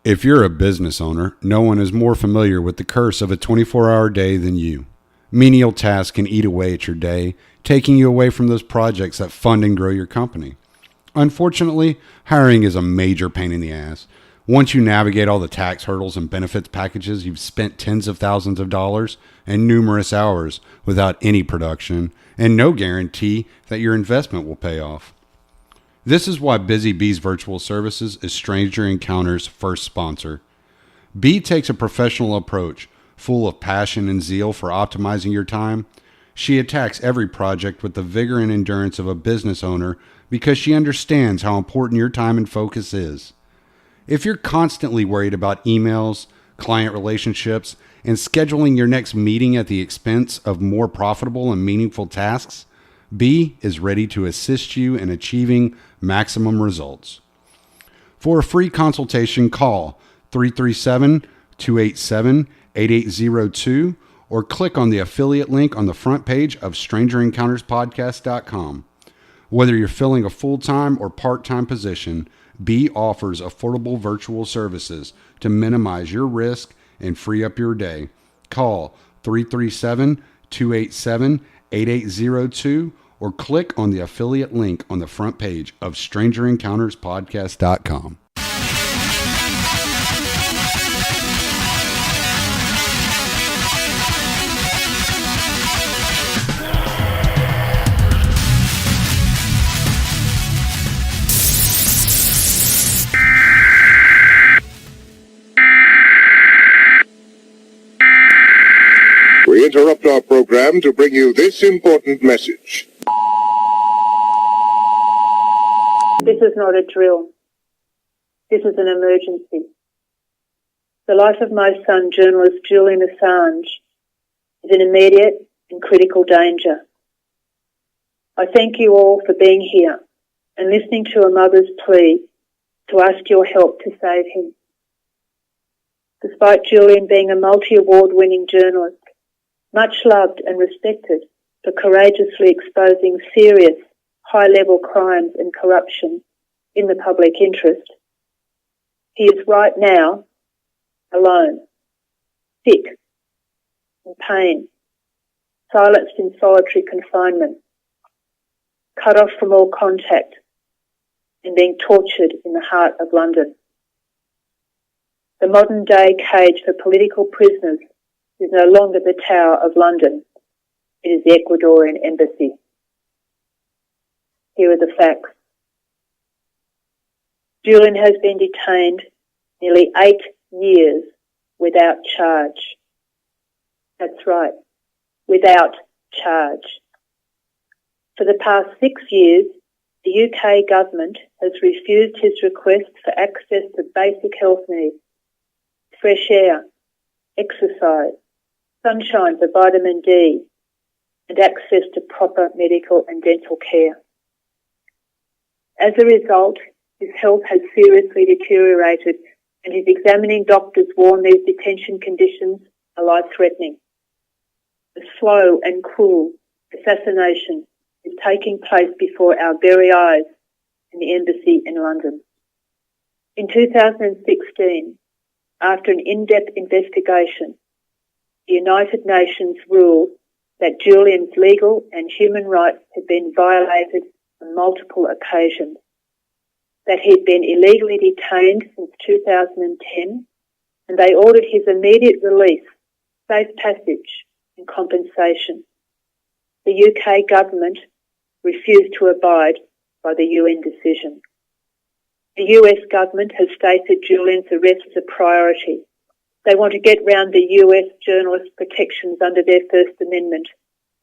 If you're a business owner, no one is more familiar with the curse of a 24-hour day than you. Menial tasks can eat away at your day, taking you away from those projects that fund and grow your company. Unfortunately, hiring is a major pain in the ass. Once you navigate all the tax hurdles and benefits packages, you've spent tens of thousands of dollars and numerous hours without any production and no guarantee that your investment will pay off. This is why Busy Bee's Virtual Services is Stranger Encounters' first sponsor. Bee takes a professional approach, full of passion and zeal for optimizing your time. She attacks every project with the vigor and endurance of a business owner because she understands how important your time and focus is. If you're constantly worried about emails, client relationships, and scheduling your next meeting at the expense of more profitable and meaningful tasks, Bee is ready to assist you in achieving maximum results. For a free consultation, call 337-287-8802 or click on the affiliate link on the front page of StrangerEncountersPodcast.com. Whether you're filling a full-time or part-time position, Bee offers affordable virtual services to minimize your risk and free up your day. Call 337-287-8802 or click on the affiliate link on the front page of StrangerEncountersPodcast.com. We interrupt our program to bring you this important message. This is not a drill. This is an emergency. The life of my son, journalist Julian Assange, is in immediate and critical danger. I thank you all for being here and listening to a mother's plea to ask your help to save him. Despite Julian being a multi-award-winning journalist, much loved and respected for courageously exposing serious, high-level crimes and corruption in the public interest, he is right now alone, sick, in pain, silenced in solitary confinement, cut off from all contact, and being tortured in the heart of London. The modern-day cage for political prisoners is no longer the Tower of London. It is the Ecuadorian Embassy. Here are the facts. Julian has been detained nearly 8 years without charge. That's right, without charge. For the past 6 years, the UK government has refused his request for access to basic health needs, fresh air, exercise, sunshine for vitamin D, and access to proper medical and dental care. As a result, his health has seriously deteriorated, and his examining doctors warn these detention conditions are life-threatening. A slow and cruel assassination is taking place before our very eyes in the embassy in London. In 2016, after an in-depth investigation, the United Nations ruled that Julian's legal and human rights had been violated on multiple occasions, that he'd been illegally detained since 2010, and they ordered his immediate release, safe passage, and compensation. The UK government refused to abide by the UN decision. The US government has stated Julian's arrest as a priority. They want to get round the US journalist protections under their First Amendment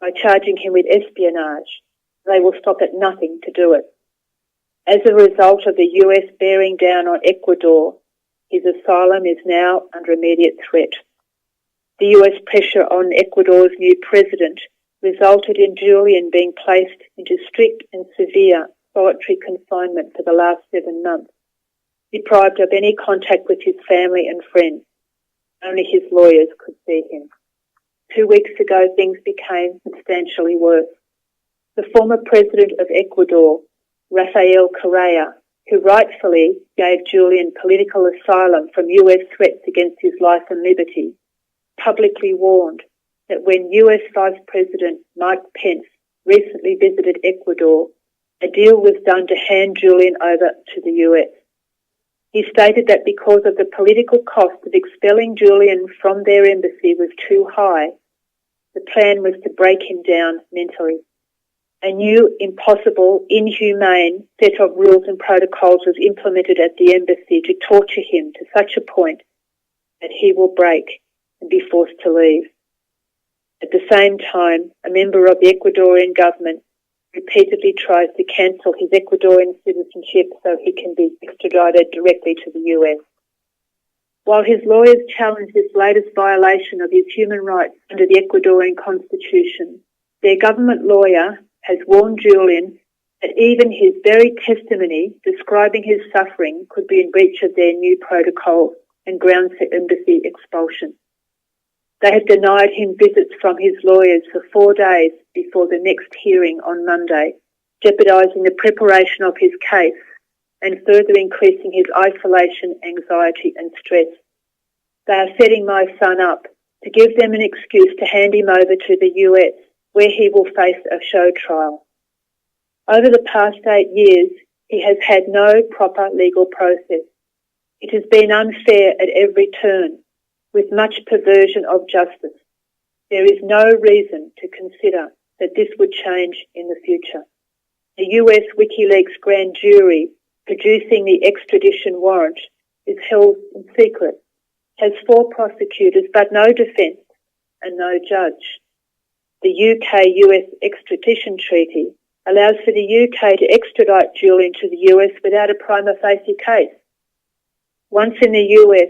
by charging him with espionage. They will stop at nothing to do it. As a result of the US bearing down on Ecuador, his asylum is now under immediate threat. The US pressure on Ecuador's new president resulted in Julian being placed into strict and severe solitary confinement for the last 7 months, deprived of any contact with his family and friends. Only his lawyers could see him. 2 weeks ago, things became substantially worse. The former president of Ecuador, Rafael Correa, who rightfully gave Julian political asylum from US threats against his life and liberty, publicly warned that when US Vice President Mike Pence recently visited Ecuador, a deal was done to hand Julian over to the US. He stated that because of the political cost of expelling Julian from their embassy was too high, the plan was to break him down mentally. A new, impossible, inhumane set of rules and protocols was implemented at the embassy to torture him to such a point that he will break and be forced to leave. At the same time, a member of the Ecuadorian government repeatedly tries to cancel his Ecuadorian citizenship so he can be extradited directly to the US. While his lawyers challenge this latest violation of his human rights under the Ecuadorian constitution, their government lawyer has warned Julian that even his very testimony describing his suffering could be in breach of their new protocol and grounds for embassy expulsion. They have denied him visits from his lawyers for 4 days before the next hearing on Monday, jeopardising the preparation of his case and further increasing his isolation, anxiety and stress. They are setting my son up to give them an excuse to hand him over to the US, where he will face a show trial. Over the past 8 years, he has had no proper legal process. It has been unfair at every turn, with much perversion of justice. There is no reason to consider that this would change in the future. The US WikiLeaks grand jury producing the extradition warrant is held in secret, has 4 prosecutors but no defence and no judge. The UK-US extradition treaty allows for the UK to extradite Julian to the US without a prima facie case. Once in the US,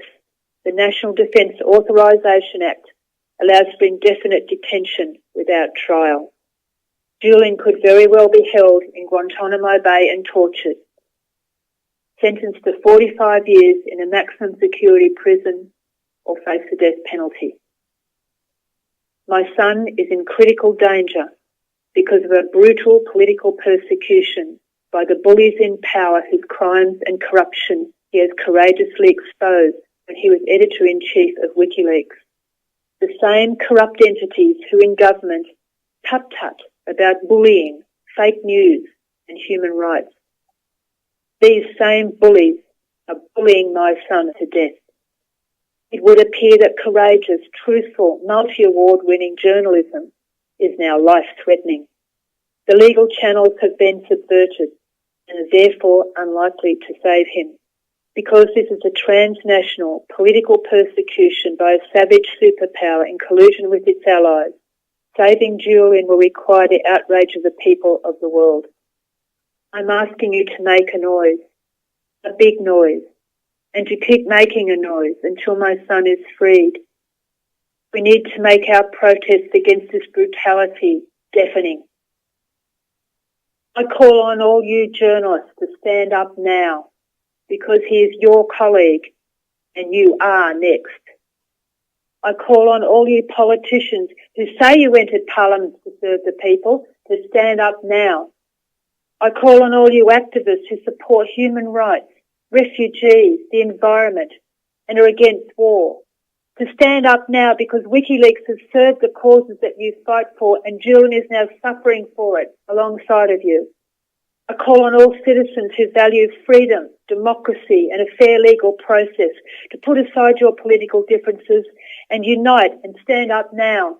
the National Defence Authorisation Act allows for indefinite detention without trial. Julian could very well be held in Guantanamo Bay and tortured, sentenced to 45 years in a maximum security prison or face the death penalty. My son is in critical danger because of a brutal political persecution by the bullies in power whose crimes and corruption he has courageously exposed when he was editor-in-chief of WikiLeaks. The same corrupt entities who in government tut-tut about bullying, fake news and human rights. These same bullies are bullying my son to death. It would appear that courageous, truthful, multi-award-winning journalism is now life-threatening. The legal channels have been subverted and are therefore unlikely to save him. Because this is a transnational political persecution by a savage superpower in collusion with its allies, saving Julian will require the outrage of the people of the world. I'm asking you to make a noise, a big noise, and to keep making a noise until my son is freed. We need to make our protest against this brutality deafening. I call on all you journalists to stand up now, because he is your colleague and you are next. I call on all you politicians who say you entered Parliament to serve the people to stand up now. I call on all you activists who support human rights, refugees, the environment and are against war to stand up now, because WikiLeaks has served the causes that you fight for and Julian is now suffering for it alongside of you. I call on all citizens who value freedom, democracy and a fair legal process to put aside your political differences and unite and stand up now.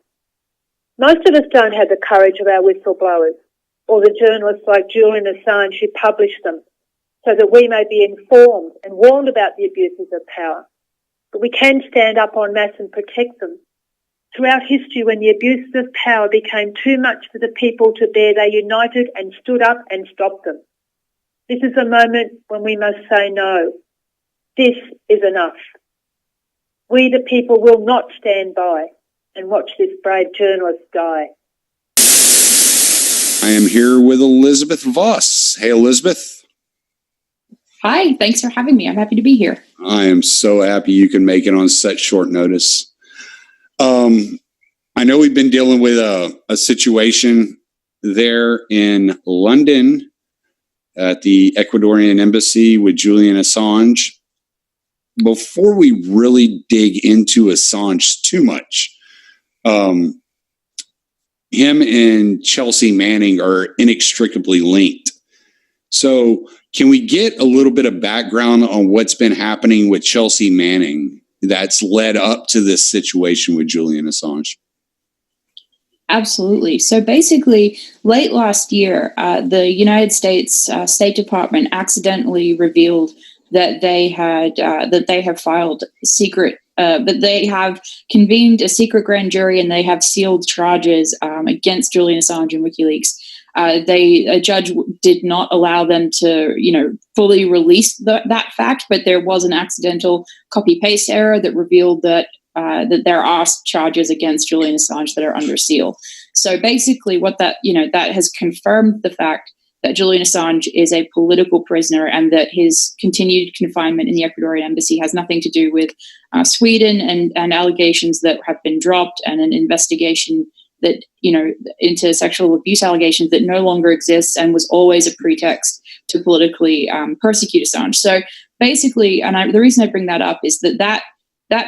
Most of us don't have the courage of our whistleblowers or the journalists like Julian Assange who publish them so that we may be informed and warned about the abuses of power. But we can stand up en masse and protect them. Throughout history, when the abuses of power became too much for the people to bear, they united and stood up and stopped them. This is a moment when we must say no. This is enough. We, the people, will not stand by and watch this brave journalist die. I am here with Elizabeth Voss. Hey, Elizabeth. Hi, thanks for having me. I'm happy to be here. I am so happy you can make it on such short notice. I know we've been dealing with a situation there in London at the Ecuadorian Embassy with Julian Assange. Before we really dig into Assange too much, him and Chelsea Manning are inextricably linked. So can we get a little bit of background on what's been happening with Chelsea Manning that's led up to this situation with Julian Assange? Absolutely. So basically, late last year, the United States State Department accidentally revealed that they have filed that they have convened a secret grand jury and they have sealed charges against Julian Assange and WikiLeaks. A judge did not allow them to, fully release that fact, but there was an accidental copy-paste error that revealed that there are charges against Julian Assange that are under seal. So basically, what that has confirmed the fact that Julian Assange is a political prisoner and that his continued confinement in the Ecuadorian Embassy has nothing to do with Sweden and allegations that have been dropped and an investigation that, into sexual abuse allegations that no longer exists and was always a pretext to politically persecute Assange. So basically, the reason I bring that up is that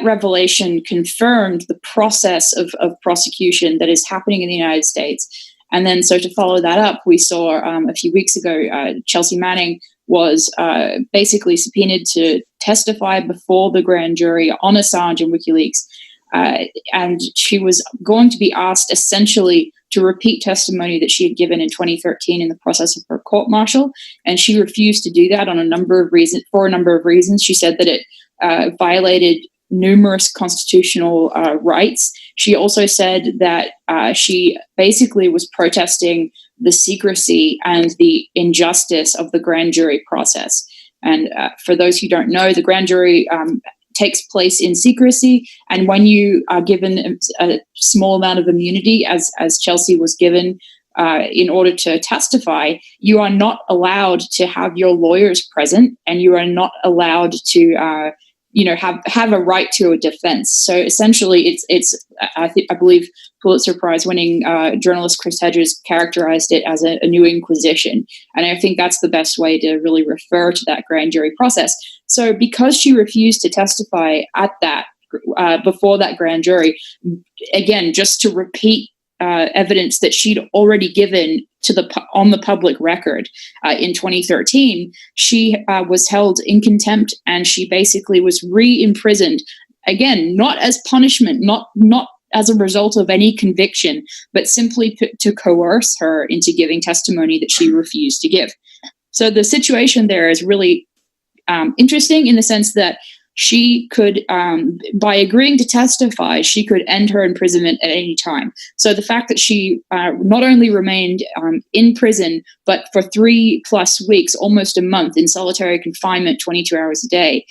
revelation confirmed the process of prosecution that is happening in the United States. And then, so to follow that up, we saw a few weeks ago, Chelsea Manning was basically subpoenaed to testify before the grand jury on Assange and WikiLeaks. And she was going to be asked essentially to repeat testimony that she had given in 2013 in the process of her court-martial. And she refused to do that for a number of reasons. She said that it violated numerous constitutional rights. She also said that she basically was protesting the secrecy and the injustice of the grand jury process. And for those who don't know, the grand jury takes place in secrecy. And when you are given a small amount of immunity, as Chelsea was given in order to testify, you are not allowed to have your lawyers present, and you are not allowed to have a right to a defense. So essentially, I believe Pulitzer Prize-winning journalist Chris Hedges characterized it as a new inquisition, and I think that's the best way to really refer to that grand jury process. So, because she refused to testify at that before that grand jury, again, just to repeat evidence that she'd already given on the public record in 2013, she was held in contempt, and she basically was re-imprisoned, again, not as punishment, not as a result of any conviction, but simply to coerce her into giving testimony that she refused to give. So the situation there is really interesting in the sense that she could, by agreeing to testify, she could end her imprisonment at any time. So the fact that she not only remained in prison, but for 3+ weeks, almost a month, in solitary confinement, 22 hours a day,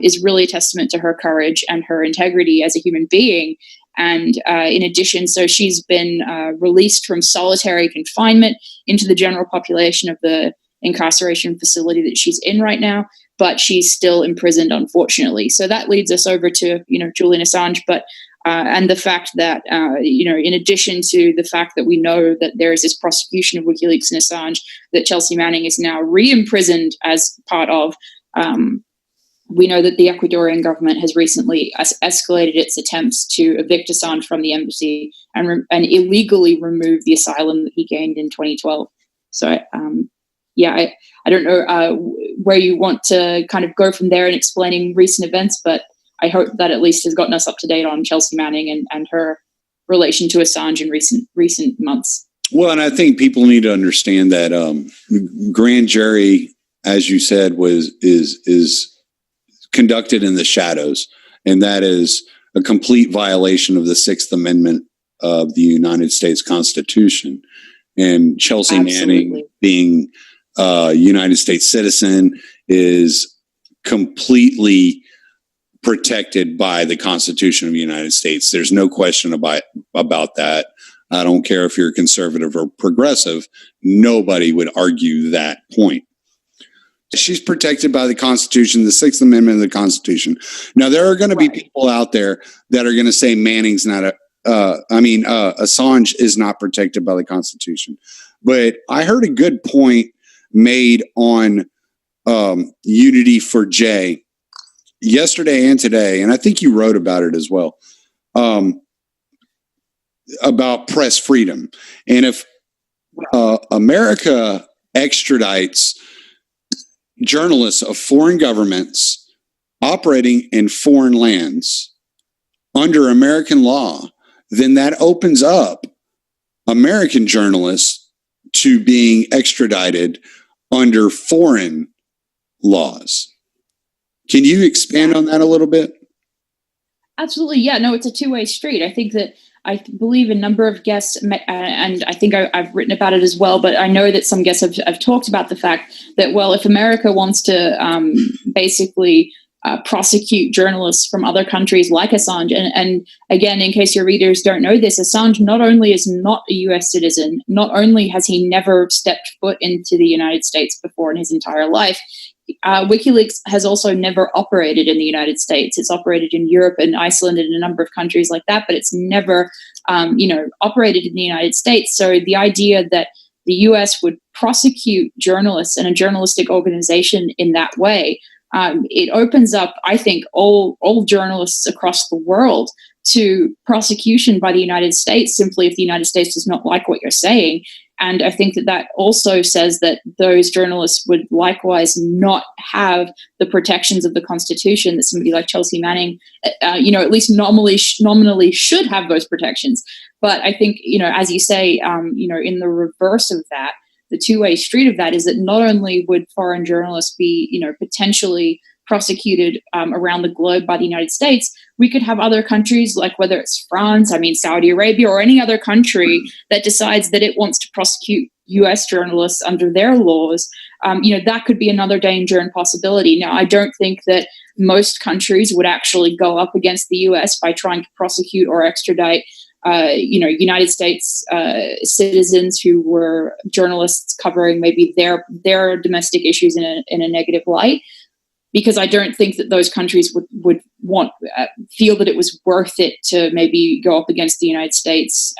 is really a testament to her courage and her integrity as a human being. And in addition, so she's been released from solitary confinement into the general population of the incarceration facility that she's in right now, but she's still imprisoned, unfortunately. So that leads us over to, Julian Assange, but and the fact that, in addition to the fact that we know that there is this prosecution of WikiLeaks and Assange that Chelsea Manning is now re-imprisoned as part of, we know that the Ecuadorian government has recently escalated its attempts to evict Assange from the embassy and illegally remove the asylum that he gained in 2012. So, I don't know where you want to kind of go from there in explaining recent events, but I hope that at least has gotten us up to date on Chelsea Manning and her relation to Assange in recent months. Well, and I think people need to understand that grand jury, as you said, is conducted in the shadows, and that is a complete violation of the Sixth Amendment of the United States Constitution. And Chelsea Absolutely. Manning, being a United States citizen, is completely protected by the Constitution of the United States. There's no question about that. I don't care if you're conservative or progressive. Nobody would argue that point. She's protected by the Constitution, the Sixth Amendment of the Constitution. Now, there are going to be people out there that are going to say Manning's not Assange is not protected by the Constitution. But I heard a good point made on Unity for J yesterday and today, and I think you wrote about it as well, about press freedom. And if America extradites journalists of foreign governments operating in foreign lands under American law, then that opens up American journalists to being extradited under foreign laws. Can you expand on that a little bit? Absolutely. Yeah, no, it's a two-way street. I think that I believe a number of guests, and I think I've written about it as well, but I know that some guests have talked about the fact that, well, if America wants to basically prosecute journalists from other countries like Assange, and again, in case your readers don't know this, Assange not only is not a US citizen, not only has he never stepped foot into the United States before in his entire life, WikiLeaks has also never operated in the United States. It's operated in Europe and Iceland and a number of countries like that, but it's never, operated in the United States. So the idea that the US would prosecute journalists and a journalistic organization in that way, it opens up, I think, all journalists across the world to prosecution by the United States simply if the United States does not like what you're saying. And I think that also says that those journalists would likewise not have the protections of the Constitution that somebody like Chelsea Manning, at least nominally should have those protections. But I think, as you say, in the reverse of that, the two-way street of that is that not only would foreign journalists be, potentially prosecuted around the globe by the United States, we could have other countries, like whether it's France, Saudi Arabia, or any other country that decides that it wants to prosecute US journalists under their laws. That could be another danger and possibility. Now, I don't think that most countries would actually go up against the US by trying to prosecute or extradite United States citizens who were journalists covering maybe their domestic issues in a negative light, because I don't think that those countries would feel that it was worth it to maybe go up against the United States,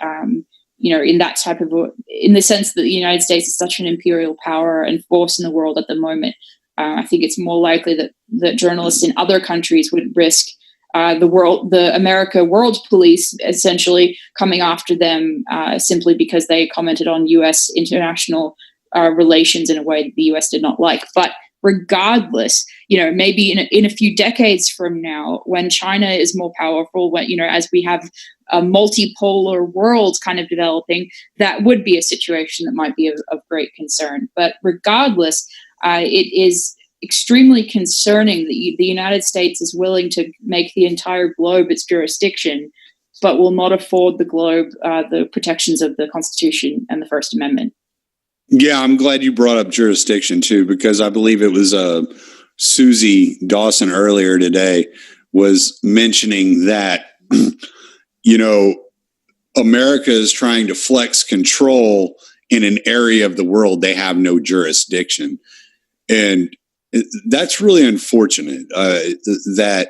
in that type of, in the sense that the United States is such an imperial power and force in the world at the moment. I think it's more likely that journalists in other countries would risk the America World Police essentially coming after them simply because they commented on U.S. international relations in a way that the U.S. did not like. But regardless, maybe in a few decades from now, when China is more powerful, as we have a multipolar world kind of developing, that would be a situation that might be of great concern. But regardless, it is extremely concerning that the United States is willing to make the entire globe its jurisdiction, but will not afford the globe the protections of the Constitution and the First Amendment. Yeah, I'm glad you brought up jurisdiction too, because I believe it was Susie Dawson earlier today was mentioning that, America is trying to flex control in an area of the world they have no jurisdiction. And that's really unfortunate that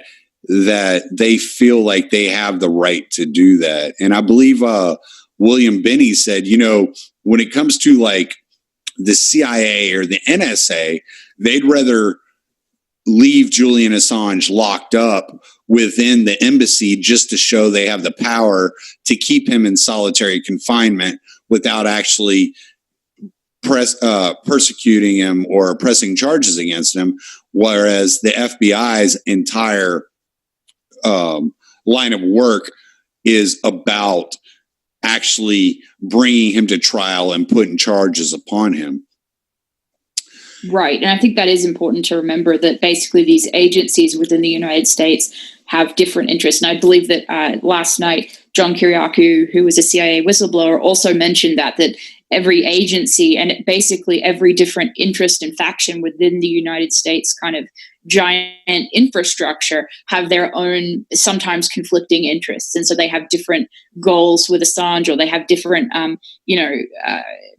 they feel like they have the right to do that. And I believe William Binney said, when it comes to like the CIA or the NSA, they'd rather leave Julian Assange locked up within the embassy just to show they have the power to keep him in solitary confinement without actually persecuting him or pressing charges against him, whereas the FBI's entire line of work is about actually bringing him to trial and putting charges upon him. Right. And I think that is important to remember, that basically these agencies within the United States have different interests. And I believe that last night, John Kiriakou, who was a CIA whistleblower, also mentioned that every agency and basically every different interest and faction within the United States kind of giant infrastructure have their own sometimes conflicting interests. And so they have different goals with Assange, or they have different,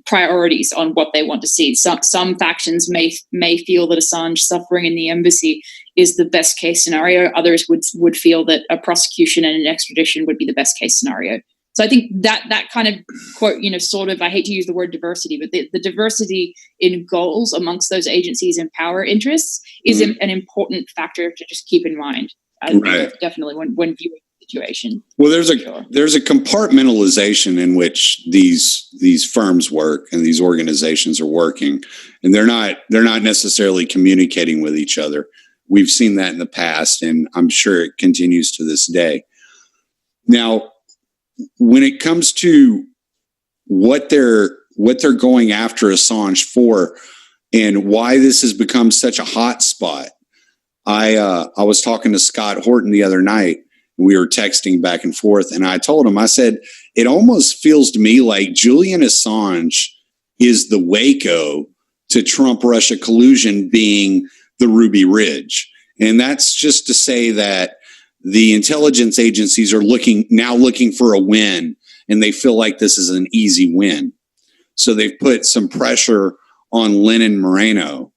priorities on what they want to see. Some factions may feel that Assange suffering in the embassy is the best case scenario. Others would feel that a prosecution and an extradition would be the best case scenario. So I think that kind of quote, sort of, I hate to use the word diversity, but the diversity in goals amongst those agencies and power interests is an important factor to just keep in mind. Right. Definitely when viewing the situation. Well, there's a compartmentalization in which these firms work and these organizations are working, and they're not necessarily communicating with each other. We've seen that in the past, and I'm sure it continues to this day. Now, when it comes to what they're going after Assange for, and why this has become such a hot spot, I was talking to Scott Horton the other night. We were texting back and forth, and I told him, I said, it almost feels to me like Julian Assange is the Waco to Trump-Russia collusion being the Ruby Ridge. And that's just to say that the intelligence agencies are looking for a win, and they feel like this is an easy win. So they've put some pressure on Lenin Moreno.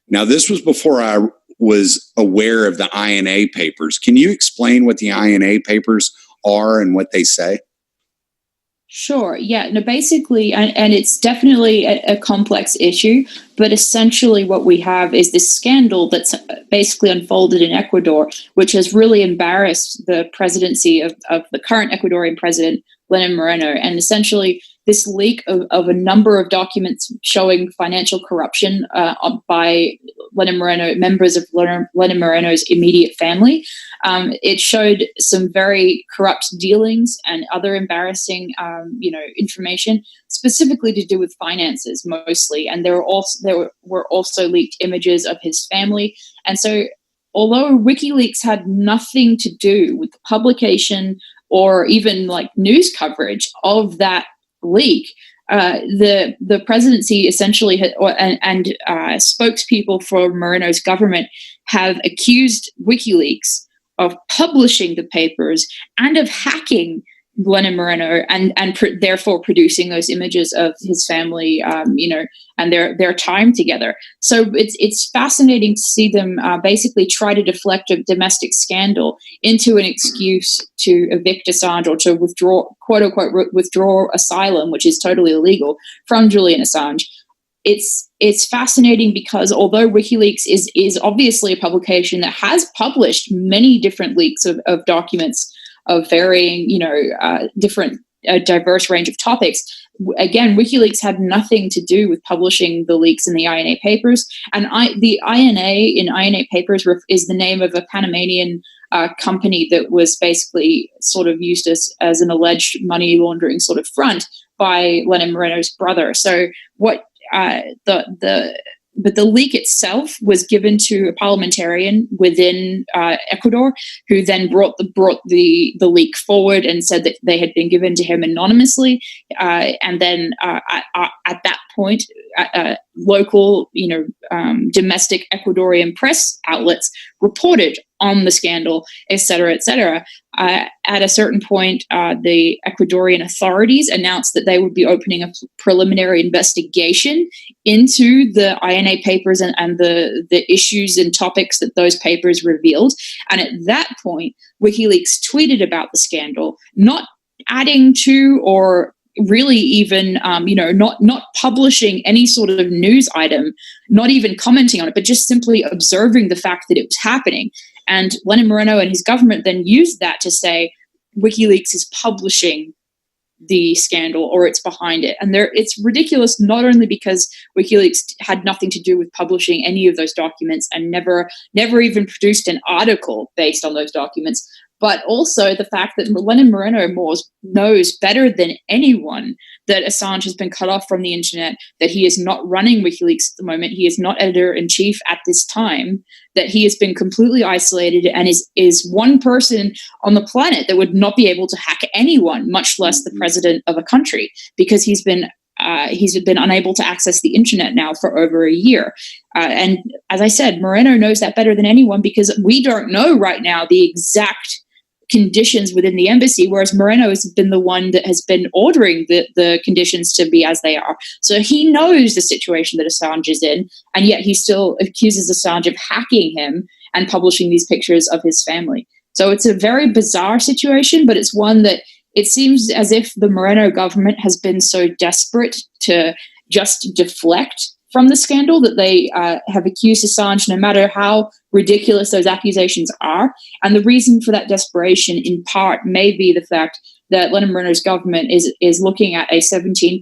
Now, this was before I was aware of the INA papers. Can you explain what the INA papers are and what they say? Sure. Yeah. No, basically, and it's definitely a complex issue, but essentially what we have is this scandal that's basically unfolded in Ecuador, which has really embarrassed the presidency of the current Ecuadorian president, Lenin Moreno. And essentially, this leak of a number of documents showing financial corruption by Lenin Moreno, members of Lenin Moreno's immediate family. It showed some very corrupt dealings and other embarrassing, information, specifically to do with finances mostly. And there were also leaked images of his family. And so, although WikiLeaks had nothing to do with the publication or even like news coverage of that leak, the presidency essentially and spokespeople for Moreno's government have accused WikiLeaks of publishing the papers and of hacking Lenin Moreno and therefore producing those images of his family, and their time together. So it's fascinating to see them basically try to deflect a domestic scandal into an excuse to evict Assange or to withdraw, quote unquote, withdraw asylum, which is totally illegal, from Julian Assange. It's fascinating because although WikiLeaks is obviously a publication that has published many different leaks of documents of varying, different, diverse range of topics. Again, WikiLeaks had nothing to do with publishing the leaks in the INA papers. And the INA papers is the name of a Panamanian company that was basically sort of used as an alleged money laundering sort of front by Lenin Moreno's brother. So what but the leak itself was given to a parliamentarian within Ecuador, who then brought the leak forward and said that they had been given to him anonymously. And then at that point, local, domestic Ecuadorian press outlets reported on the scandal, et cetera, et cetera. At a certain point, the Ecuadorian authorities announced that they would be opening a preliminary investigation into the INA papers and the issues and topics that those papers revealed. And at that point, WikiLeaks tweeted about the scandal, not adding to or really even, not publishing any sort of news item, not even commenting on it, but just simply observing the fact that it was happening. And Lenin Moreno and his government then used that to say WikiLeaks is publishing the scandal or it's behind it. And it's ridiculous, not only because WikiLeaks had nothing to do with publishing any of those documents and never even produced an article based on those documents, but also the fact that Lenin Moreno knows better than anyone that Assange has been cut off from the internet, that he is not running WikiLeaks at the moment, he is not editor-in-chief at this time, that he has been completely isolated and is one person on the planet that would not be able to hack anyone, much less the president of a country, because he's been unable to access the internet now for over a year. And as I said, Moreno knows that better than anyone because we don't know right now the exact conditions within the embassy, whereas Moreno has been the one that has been ordering the conditions to be as they are. So he knows the situation that Assange is in, and yet he still accuses Assange of hacking him and publishing these pictures of his family. So it's a very bizarre situation, but it's one that it seems as if the Moreno government has been so desperate to just deflect from the scandal that they have accused Assange, no matter how ridiculous those accusations are. And the reason for that desperation, in part, may be the fact that Lenin Moreno's government is looking at a 17%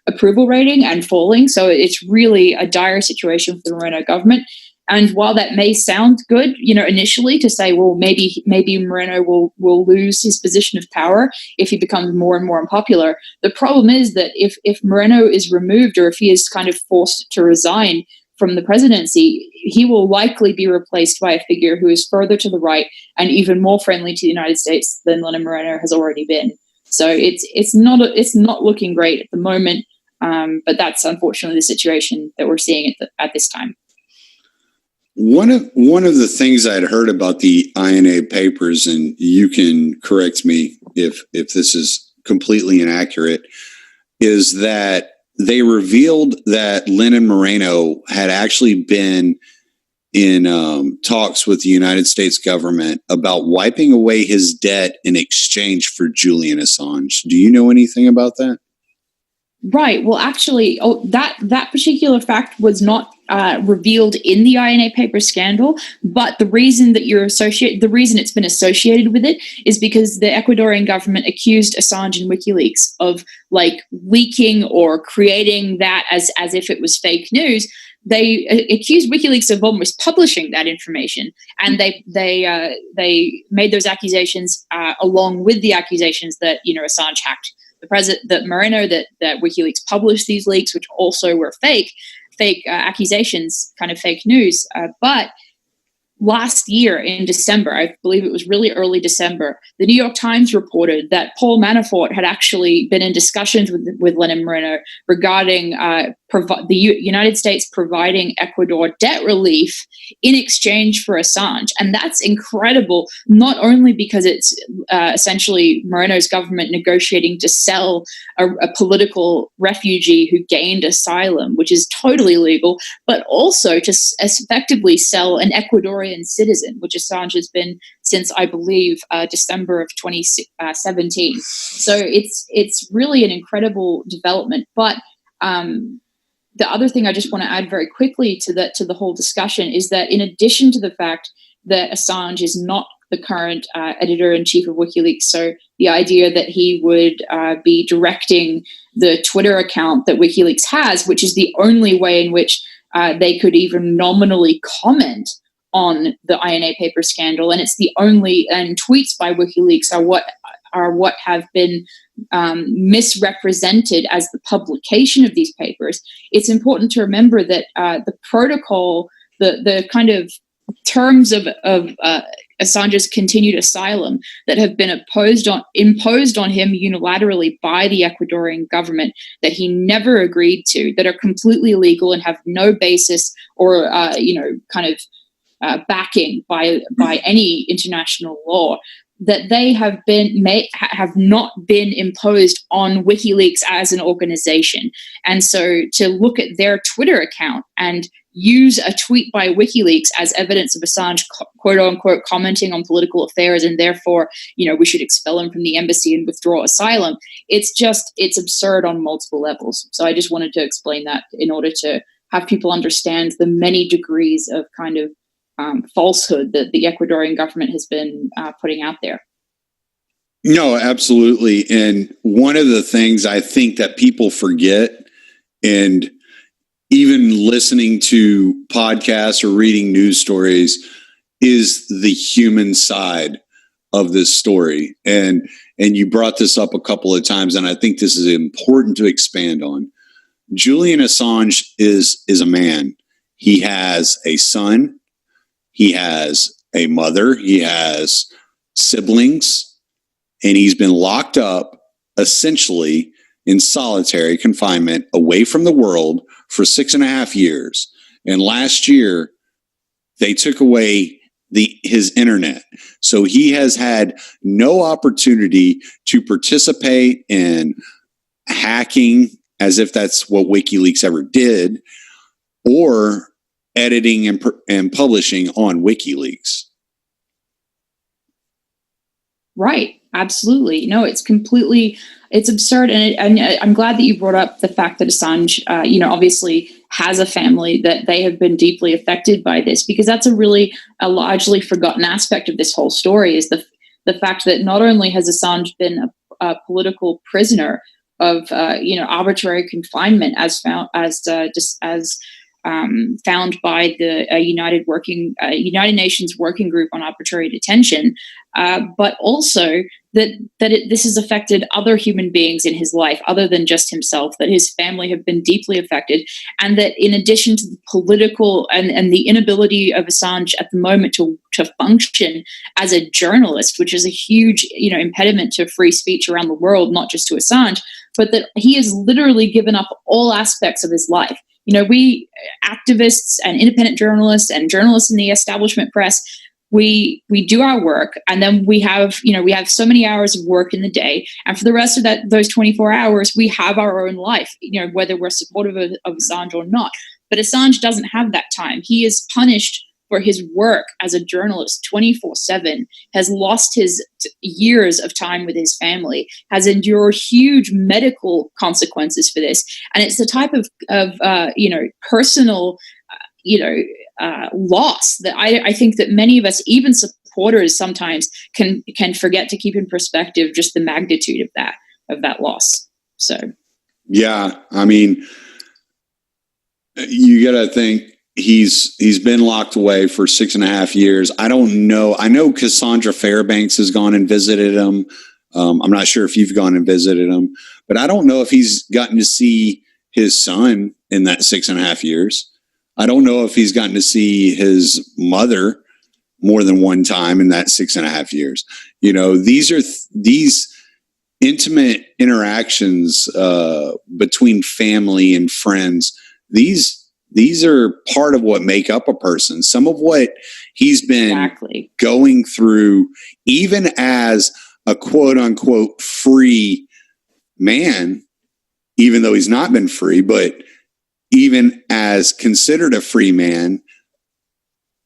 approval rating and falling. So it's really a dire situation for the Moreno government. And while that may sound good, initially to say, well, maybe Moreno will lose his position of power if he becomes more and more unpopular. The problem is that if Moreno is removed, or if he is kind of forced to resign from the presidency, he will likely be replaced by a figure who is further to the right and even more friendly to the United States than Lenin Moreno has already been. So it's not looking great at the moment, but that's unfortunately the situation that we're seeing at this time. One of the things I'd heard about the INA papers, and you can correct me if this is completely inaccurate, is that they revealed that Lenin Moreno had actually been in talks with the United States government about wiping away his debt in exchange for Julian Assange. Do you know anything about that? Right. Well, actually, that particular fact was not revealed in the INA paper scandal, but the reason it's been associated with it is because the Ecuadorian government accused Assange and WikiLeaks of leaking or creating that as if it was fake news. They accused WikiLeaks of almost publishing that information, and they made those accusations along with the accusations that Assange hacked that Moreno, that WikiLeaks published these leaks, which also were fake accusations, kind of fake news. But last year in December, I believe it was really early December, the New York Times reported that Paul Manafort had actually been in discussions with Lenin Moreno regarding the United States providing Ecuador debt relief in exchange for Assange. And that's incredible, not only because it's essentially Moreno's government negotiating to sell a political refugee who gained asylum, which is totally legal, but also to effectively sell an Ecuadorian citizen, which Assange has been since, I believe, December of 2017. So it's really an incredible development. But the other thing I just want to add very quickly to the whole discussion is that in addition to the fact that Assange is not the current editor-in-chief of WikiLeaks, so the idea that he would be directing the Twitter account that WikiLeaks has, which is the only way in which they could even nominally comment on the INA paper scandal, and it's the only, and tweets by WikiLeaks are what have been misrepresented as the publication of these papers. It's important to remember that the protocol, the kind of terms of Assange's continued asylum that have been imposed on him unilaterally by the Ecuadorian government that he never agreed to, that are completely illegal and have no basis or backing by any international law, that they have not been imposed on WikiLeaks as an organization. And so to look at their Twitter account and use a tweet by WikiLeaks as evidence of Assange, quote unquote, commenting on political affairs, and therefore, we should expel him from the embassy and withdraw asylum. It's absurd on multiple levels. So I just wanted to explain that in order to have people understand the many degrees of kind of falsehood that the Ecuadorian government has been putting out there. No, absolutely. And one of the things I think that people forget, and even listening to podcasts or reading news stories, is the human side of this story. And you brought this up a couple of times, and I think this is important to expand on. Julian Assange is a man. He has a son. He has a mother, he has siblings, and he's been locked up essentially in solitary confinement away from the world for 6.5 years. And last year, they took away his internet. So he has had no opportunity to participate in hacking, as if that's what WikiLeaks ever did, or editing and publishing on WikiLeaks. Right. Absolutely. No, it's absurd. And I'm glad that you brought up the fact that Assange, obviously has a family, that they have been deeply affected by this, because that's a largely forgotten aspect of this whole story, is the fact that not only has Assange been a political prisoner of, arbitrary confinement found by the United Nations Working Group on Arbitrary Detention, but also this has affected other human beings in his life other than just himself, that his family have been deeply affected, and that in addition to the political and the inability of Assange at the moment to function as a journalist, which is a huge impediment to free speech around the world, not just to Assange, but that he has literally given up all aspects of his life. We activists and independent journalists and journalists in the establishment press, we do our work, and then we have so many hours of work in the day, and for the rest of those 24 hours, we have our own life, whether we're supportive of Assange or not. But Assange doesn't have that time. He is punished for his work as a journalist 24/7, has lost his years of time with his family, has endured huge medical consequences for this. And it's the type of personal, loss that I think that many of us, even supporters, sometimes can forget to keep in perspective just the magnitude of that loss. So, yeah, I mean, you got to think, he's been locked away for 6.5 years. I don't know. I know Cassandra Fairbanks has gone and visited him. I'm not sure if you've gone and visited him, but I don't know if he's gotten to see his son in that 6.5 years. I don't know if he's gotten to see his mother more than one time in that 6.5 years. These intimate interactions between family and friends. These are part of what make up a person. Some of what he's been going through, even as a quote unquote free man, even though he's not been free, but even as considered a free man,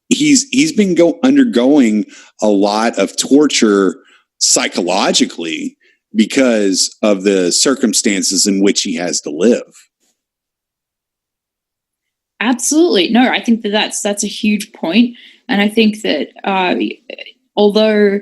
he's been undergoing a lot of torture psychologically because of the circumstances in which he has to live. Absolutely. No, I think that's a huge point. And I think that although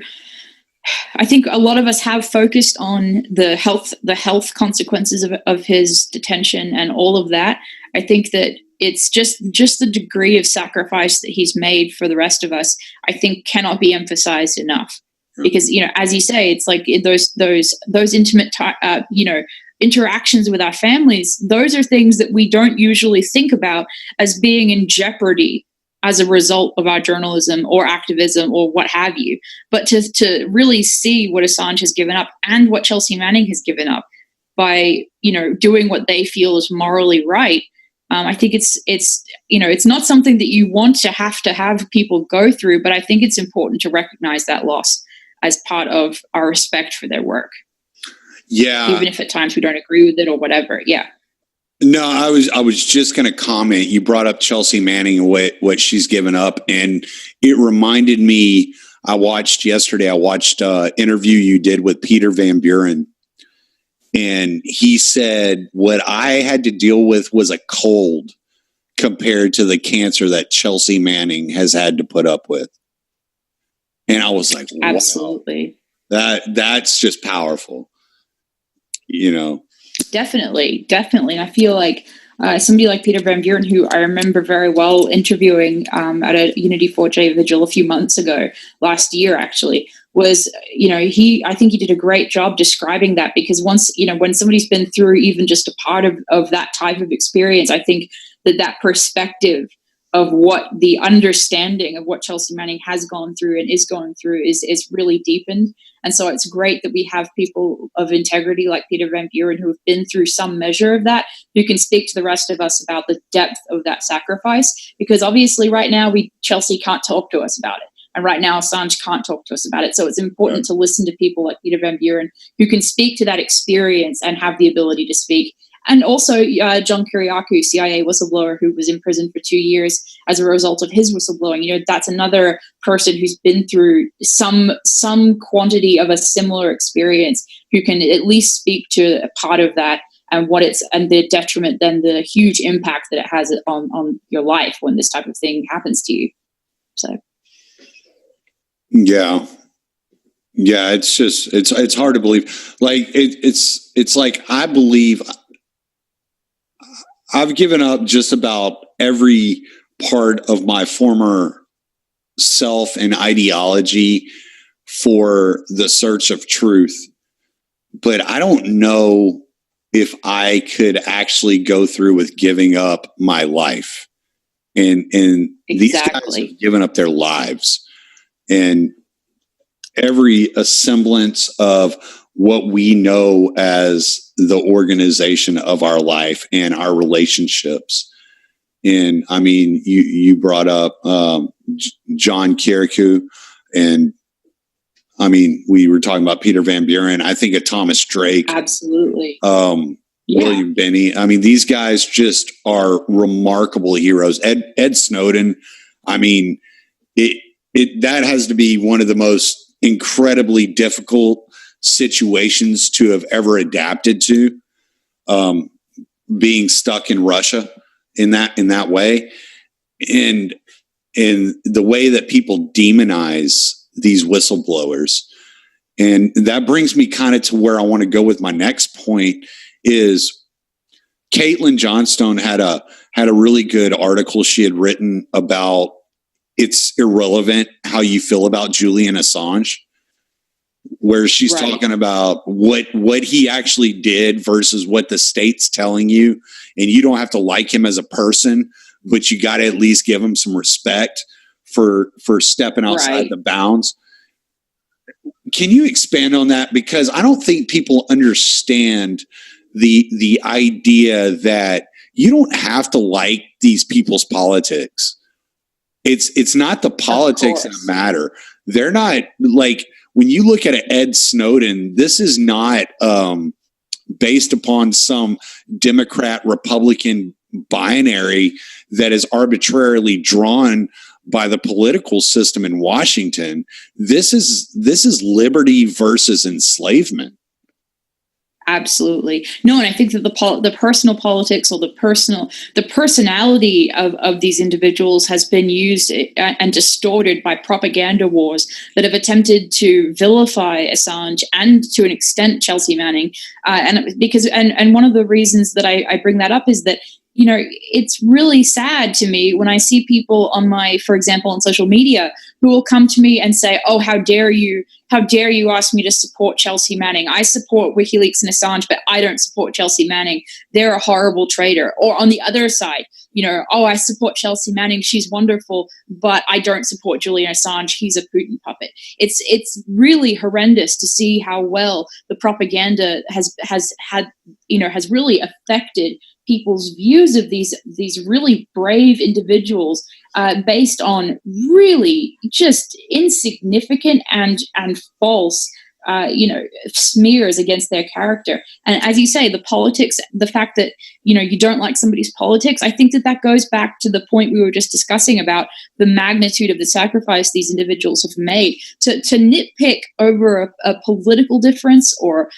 I think a lot of us have focused on the health consequences of his detention and all of that, I think that it's just the degree of sacrifice that he's made for the rest of us, I think cannot be emphasized enough. Because, as you say, it's like those intimate, interactions with our families, those are things that we don't usually think about as being in jeopardy as a result of our journalism or activism or what have you. But to really see what Assange has given up and what Chelsea Manning has given up by, doing what they feel is morally right, I think it's not something that you want to have people go through, but I think it's important to recognize that loss as part of our respect for their work. Yeah. Even if at times we don't agree with it or whatever. Yeah. No, I was just going to comment. You brought up Chelsea Manning and what she's given up. And it reminded me, I watched an interview you did with Peter Van Buren. And he said, what I had to deal with was a cold compared to the cancer that Chelsea Manning has had to put up with. And I was like, wow, absolutely. That's just powerful. Definitely. And I feel like somebody like Peter Van Buren, who I remember very well interviewing at a Unity 4J vigil a few months ago, last year actually, was, I think he did a great job describing that, because once, when somebody's been through even just a part of that type of experience, I think that perspective of what the understanding of what Chelsea Manning has gone through and is going through is really deepened. And so it's great that we have people of integrity like Peter Van Buren who have been through some measure of that, who can speak to the rest of us about the depth of that sacrifice. Because obviously right now Chelsea can't talk to us about it. And right now Assange can't talk to us about it. So it's important to listen to people like Peter Van Buren who can speak to that experience and have the ability to speak And also John Kiriakou, CIA whistleblower who was in prison for 2 years as a result of his whistleblowing. You know, that's another person who's been through some quantity of a similar experience who can at least speak to a part of that and what it's and the detriment, then the huge impact that it has on your life when this type of thing happens to you. So, yeah, it's just it's hard to believe. Like it's like I believe I've given up just about every part of my former self and ideology for the search of truth, but I don't know if I could actually go through with giving up my life. And these guys have given up their lives, and every semblance of what we know as the organization of our life and our relationships. And I mean, you brought up John Kiriakou, and I mean, we were talking about Peter Van Buren. I think of Thomas Drake. Absolutely. William Binney. I mean, these guys just are remarkable heroes. Ed Snowden. I mean, that has to be one of the most incredibly difficult situations to have ever adapted to, being stuck in Russia in that way, and the way that people demonize these whistleblowers. And that brings me kind of to where I want to go with my next point is Caitlin Johnstone had a really good article she had written about it's irrelevant how you feel about Julian Assange, where she's talking about what he actually did versus what the state's telling you. And you don't have to like him as a person, but you got to at least give him some respect for stepping outside the bounds. Can you expand on that? Because I don't think people understand the idea that you don't have to like these people's politics. It's not the politics that matter. They're not like, when you look at Ed Snowden, this is not based upon some Democrat Republican binary that is arbitrarily drawn by the political system in Washington. This is liberty versus enslavement. Absolutely. No, and I think that the personal politics or the personality of these individuals has been used and distorted by propaganda wars that have attempted to vilify Assange and to an extent Chelsea Manning. And one of the reasons that I bring that up is that, you know, it's really sad to me when I see people for example, on social media who will come to me and say, oh, how dare you ask me to support Chelsea Manning? I support WikiLeaks and Assange, but I don't support Chelsea Manning. They're a horrible traitor. Or on the other side, you know, oh, I support Chelsea Manning. She's wonderful, but I don't support Julian Assange. He's a Putin puppet. It's really horrendous to see how well the propaganda has really affected people's views of these really brave individuals based on really just insignificant and false smears against their character. And as you say, the politics, the fact that, you know, you don't like somebody's politics, I think that goes back to the point we were just discussing about the magnitude of the sacrifice these individuals have made. To nitpick over a political difference or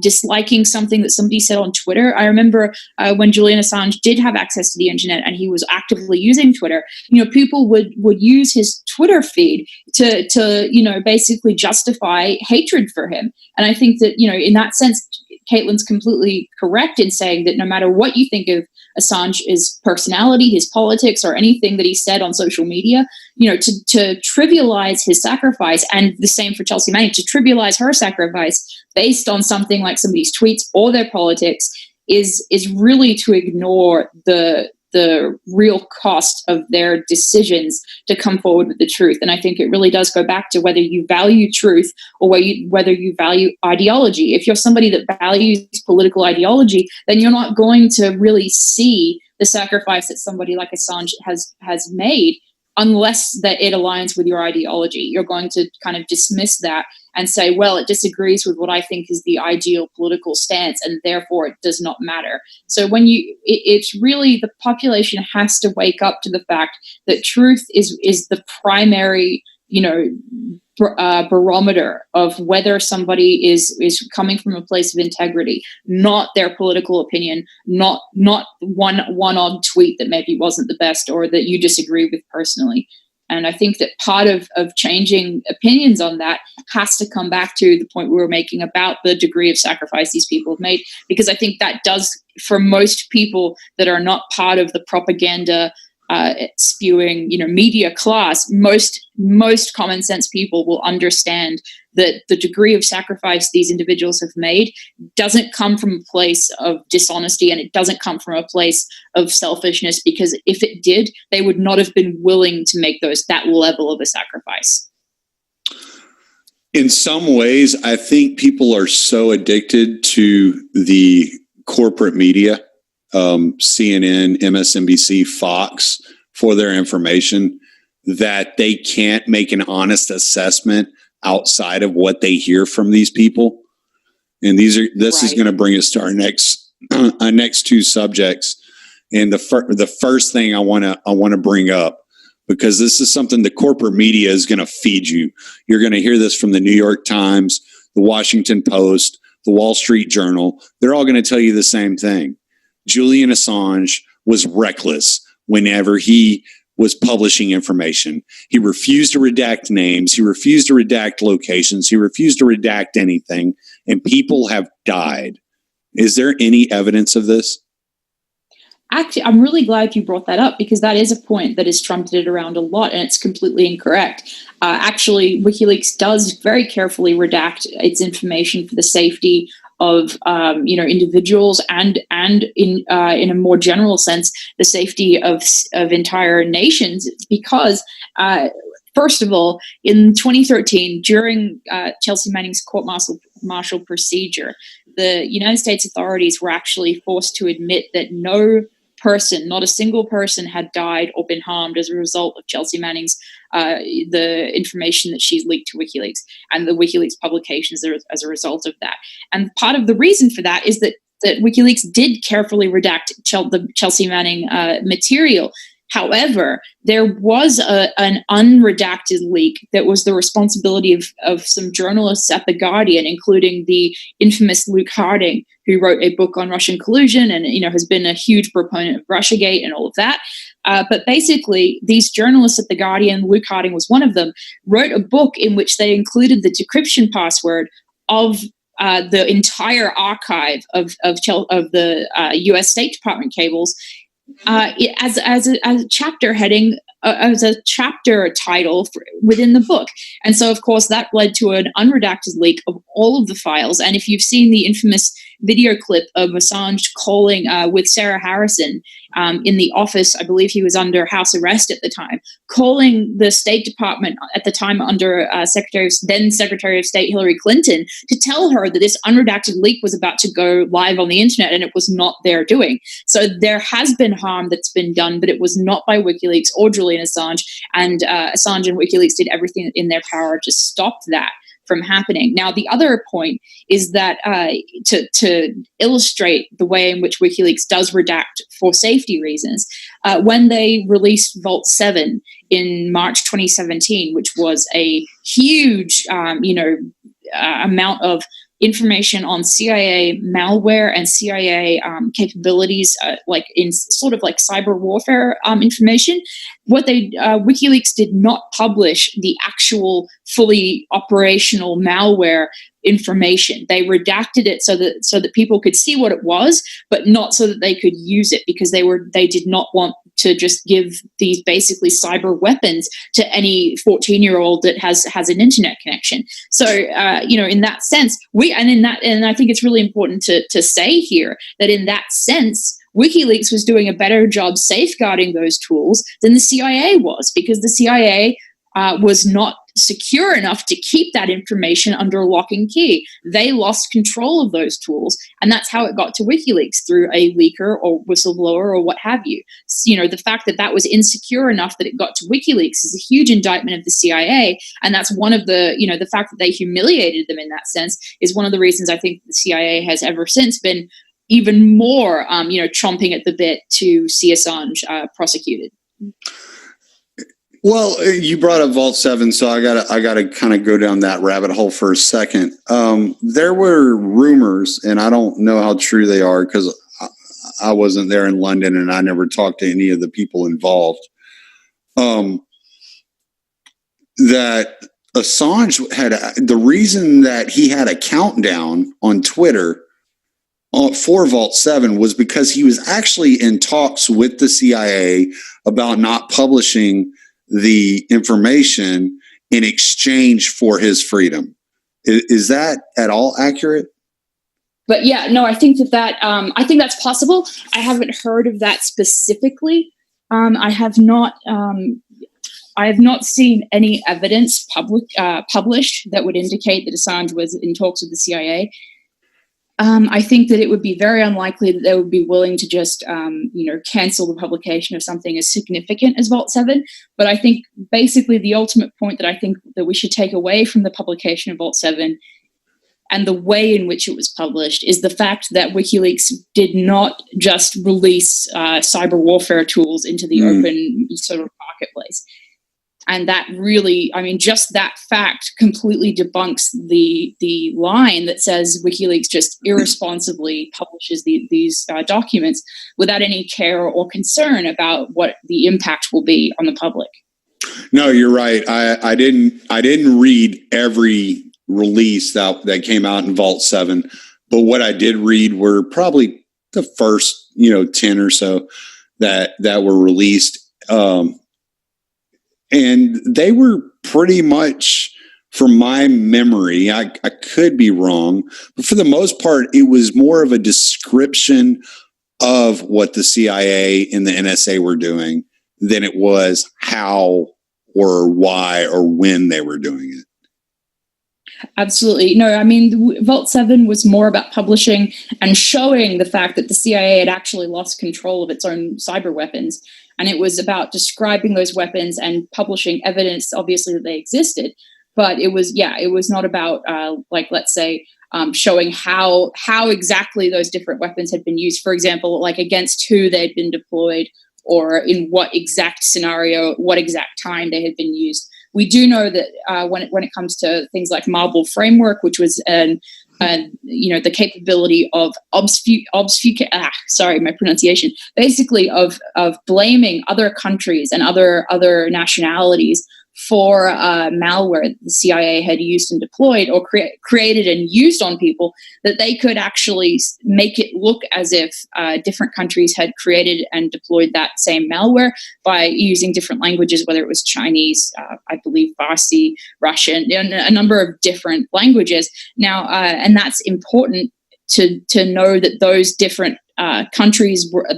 disliking something that somebody said on Twitter. I remember when Julian Assange did have access to the internet and he was actively using Twitter, you know, people would use his Twitter feed to you know, basically justify hatred for him. And I think that, you know, in that sense, Caitlin's completely correct in saying that no matter what you think of Assange's personality, his politics, or anything that he said on social media, you know, to trivialize his sacrifice, and the same for Chelsea Manning, to trivialize her sacrifice based on something like somebody's tweets or their politics is really to ignore the real cost of their decisions to come forward with the truth. And I think it really does go back to whether you value truth or whether you value ideology. If you're somebody that values political ideology, then you're not going to really see the sacrifice that somebody like Assange has made unless that it aligns with your ideology. You're going to kind of dismiss that and say, well, it disagrees with what I think is the ideal political stance, and therefore it does not matter. So when it's really, the population has to wake up to the fact that truth is the primary, barometer of whether somebody is coming from a place of integrity, not their political opinion, not one odd tweet that maybe wasn't the best or that you disagree with personally. And I think that part of changing opinions on that has to come back to the point we were making about the degree of sacrifice these people have made, because I think that does, for most people that are not part of the propaganda spewing, media class, most common sense people will understand that the degree of sacrifice these individuals have made doesn't come from a place of dishonesty, and it doesn't come from a place of selfishness, because if it did, they would not have been willing to make that level of a sacrifice. In some ways, I think people are so addicted to the corporate media, CNN, MSNBC, Fox, for their information, that they can't make an honest assessment outside of what they hear from these people. And this is going to bring us to our next two subjects. And the first thing I want to bring up, because this is something the corporate media is going to feed you. You're going to hear this from the New York Times, the Washington Post, the Wall Street Journal. They're all going to tell you the same thing. Julian Assange was reckless whenever he was publishing information. He refused to redact names. He refused to redact locations. He refused to redact anything. And people have died. Is there any evidence of this? Actually, I'm really glad you brought that up, because that is a point that is trumpeted around a lot, and it's completely incorrect. Actually, WikiLeaks does very carefully redact its information for the safety of individuals and in a more general sense, the safety of entire nations, because first of all, in 2013, during Chelsea Manning's court-martial procedure, the United States authorities were actually forced to admit that not a single person had died or been harmed as a result of Chelsea Manning's the information that she's leaked to WikiLeaks and the WikiLeaks publications as a result of that. And part of the reason for that is that WikiLeaks did carefully redact the Chelsea Manning material. However, there was an unredacted leak that was the responsibility of some journalists at The Guardian, including the infamous Luke Harding, who wrote a book on Russian collusion and has been a huge proponent of Russiagate and all of that. But basically, these journalists at The Guardian, Luke Harding was one of them, wrote a book in which they included the decryption password of the entire archive of the U.S. State Department cables as a chapter heading, as a chapter title within the book. And so, of course, that led to an unredacted leak of all of the files. And if you've seen the infamous video clip of Assange calling with Sarah Harrison in the office, I believe he was under house arrest at the time, calling the State Department at the time under then Secretary of State Hillary Clinton to tell her that this unredacted leak was about to go live on the internet and it was not their doing. So there has been harm that's been done, but it was not by WikiLeaks or Julian Assange. And Assange and WikiLeaks did everything in their power to stop that from happening. Now, the other point is that to illustrate the way in which WikiLeaks does redact for safety reasons, when they released Vault 7 in March 2017, which was a huge, amount of information on CIA malware and CIA capabilities, like in sort of like cyber warfare information. WikiLeaks did not publish the actual fully operational malware information. They redacted it so that people could see what it was, but not so that they could use it, because they did not want to just give these basically cyber weapons to any 14-year-old that has an internet connection. So in that sense, and I think it's really important to say here that in that sense, WikiLeaks was doing a better job safeguarding those tools than the CIA was, because the CIA was not secure enough to keep that information under lock and key. They lost control of those tools, and that's how it got to WikiLeaks, through a leaker or whistleblower or what have you. So, the fact that that was insecure enough that it got to WikiLeaks is a huge indictment of the CIA, and that's one of the, the fact that they humiliated them in that sense is one of the reasons I think the CIA has ever since been even more, chomping at the bit to see Assange prosecuted. Well, you brought up Vault 7, so I gotta kind of go down that rabbit hole for a second. There were rumors, and I don't know how true they are because I wasn't there in London and I never talked to any of the people involved. That Assange had the reason that he had a countdown on Twitter for Vault 7 was because he was actually in talks with the CIA about not publishing the information in exchange for his freedom. Is that at all accurate? But yeah, no, I think that I think that's possible. I haven't heard of that specifically. I have not seen any evidence published that would indicate that Assange was in talks with the CIA. I think that it would be very unlikely that they would be willing to just, cancel the publication of something as significant as Vault 7. But I think basically the ultimate point that I think that we should take away from the publication of Vault 7 and the way in which it was published is the fact that WikiLeaks did not just release cyber warfare tools into the open sort of marketplace. And that really, just that fact completely debunks the line that says WikiLeaks just irresponsibly publishes these documents without any care or concern about what the impact will be on the public. No, you're right. I didn't read every release that came out in Vault 7, but what I did read were probably the first 10 or so that were released. And they were pretty much, from my memory, I could be wrong, but for the most part, it was more of a description of what the CIA and the NSA were doing than it was how or why or when they were doing it. Absolutely. No, Vault 7 was more about publishing and showing the fact that the CIA had actually lost control of its own cyber weapons. And it was about describing those weapons and publishing evidence, obviously, that they existed. But it was not about, let's say, showing how exactly those different weapons had been used. For example, like against who they'd been deployed or in what exact scenario, what exact time they had been used. We do know that when it comes to things like Marble Framework, which was the capability of my pronunciation, basically of blaming other countries and other nationalities for malware that the CIA had used and deployed or created and used on people, that they could actually make it look as if different countries had created and deployed that same malware by using different languages, whether it was Chinese, I believe Farsi, Russian, a number of different languages. Now, and that's important to know that those different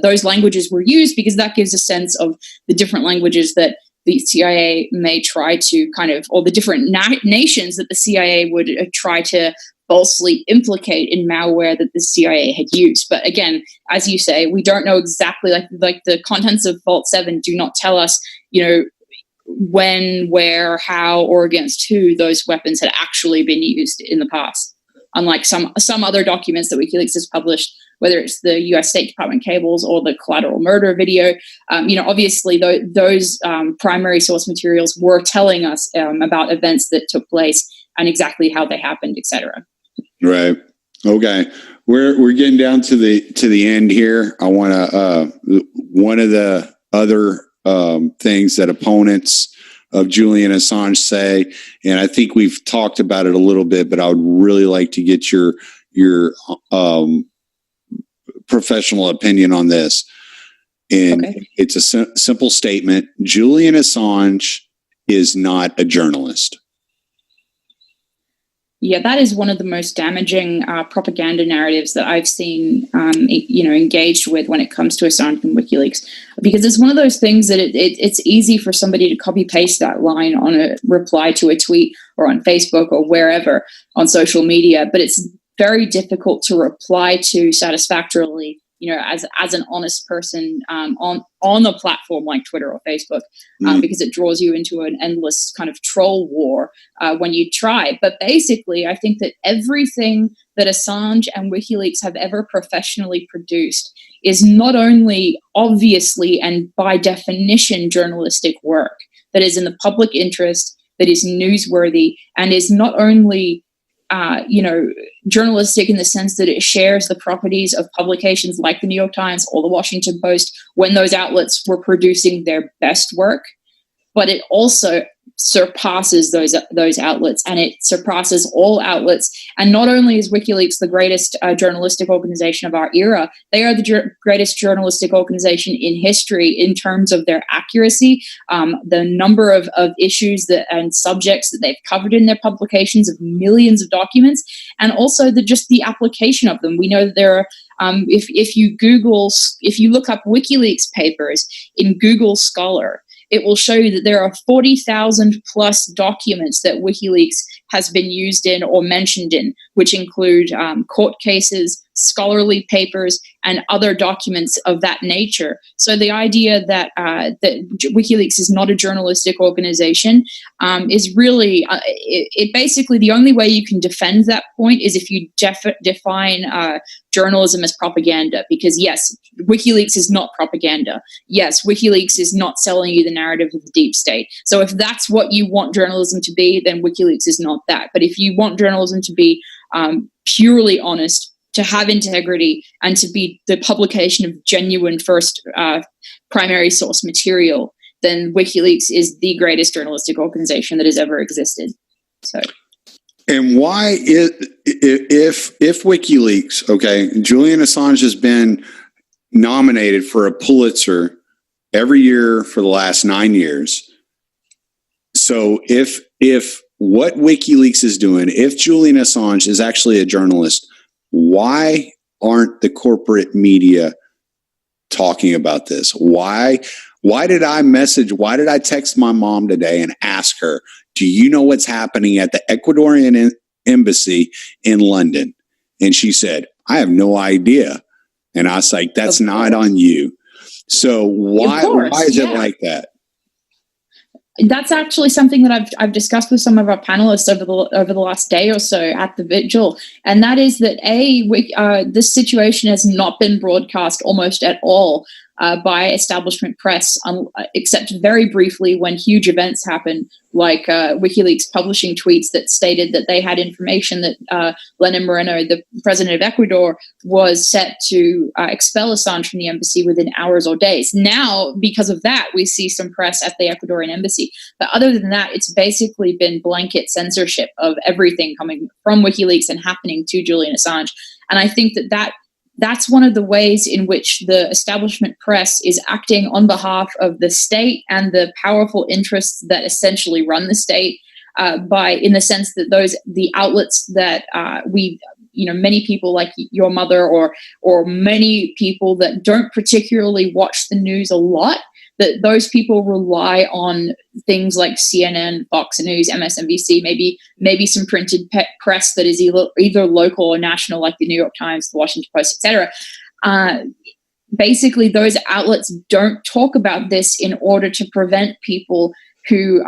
those languages were used, because that gives a sense of the different languages that the CIA may try to or the different nations that the CIA would try to falsely implicate in malware that the CIA had used. But again, as you say, we don't know exactly, like the contents of Vault 7 do not tell us, when, where, how, or against who those weapons had actually been used in the past. Unlike some other documents that WikiLeaks has published, whether it's the U.S. State Department cables or the collateral murder video, obviously those primary source materials were telling us about events that took place and exactly how they happened, etc. Right. Okay. We're getting down to the end here. I want to one of the other things that opponents of Julian Assange say, and I think we've talked about it a little bit, but I would really like to get your professional opinion on this. And okay. It's a simple statement. Julian Assange is not a journalist. Yeah, that is one of the most damaging propaganda narratives that I've seen, engaged with when it comes to Assange and WikiLeaks, because it's one of those things that it's easy for somebody to copy paste that line on a reply to a tweet or on Facebook or wherever on social media, but it's very difficult to reply to satisfactorily, as an honest person on a platform like Twitter or Facebook, because it draws you into an endless kind of troll war when you try. But basically, I think that everything that Assange and WikiLeaks have ever professionally produced is not only obviously and by definition journalistic work that is in the public interest, that is newsworthy, and is not only journalistic in the sense that it shares the properties of publications like the New York Times or the Washington Post when those outlets were producing their best work, but it also surpasses those outlets, and it surpasses all outlets. And not only is WikiLeaks the greatest journalistic organization of our era, they are the greatest journalistic organization in history in terms of their accuracy, the number of issues and subjects that they've covered in their publications of millions of documents, and also the application of them. We know that there are, if you look up WikiLeaks papers in Google Scholar, it will show you that there are 40,000 plus documents that WikiLeaks has been used in or mentioned in, which include court cases, scholarly papers, and other documents of that nature. So the idea that WikiLeaks is not a journalistic organization is really, it basically, the only way you can defend that point is if you define journalism as propaganda, because yes, WikiLeaks is not propaganda. Yes, WikiLeaks is not selling you the narrative of the deep state. So if that's what you want journalism to be, then WikiLeaks is not that. But if you want journalism to be purely honest, to have integrity, and to be the publication of genuine first primary source material, then WikiLeaks is the greatest journalistic organization that has ever existed. So. And why if WikiLeaks, okay, Julian Assange has been nominated for a Pulitzer every year for the last 9 years. So if what WikiLeaks is doing, if Julian Assange is actually a journalist, why aren't the corporate media talking about this? Why did I text my mom today and ask her, do you know what's happening at the Ecuadorian Embassy in London? And she said, I have no idea. And I was like, that's not on you. So why is it like that? That's actually something that I've discussed with some of our panelists over the last day or so at the vigil, and that is that this situation has not been broadcast almost at all by establishment press, except very briefly when huge events happen, like WikiLeaks publishing tweets that stated that they had information that Lenin Moreno, the president of Ecuador, was set to expel Assange from the embassy within hours or days. Now, because of that, we see some press at the Ecuadorian embassy. But other than that, it's basically been blanket censorship of everything coming from WikiLeaks and happening to Julian Assange. And I think that's one of the ways in which the establishment press is acting on behalf of the state and the powerful interests that essentially run the state, in the sense that the outlets that many people like your mother or many people that don't particularly watch the news a lot, that those people rely on things like CNN, Fox News, MSNBC, maybe some printed press that is either local or national, like the New York Times, the Washington Post, etc. Basically, those outlets don't talk about this in order to prevent people who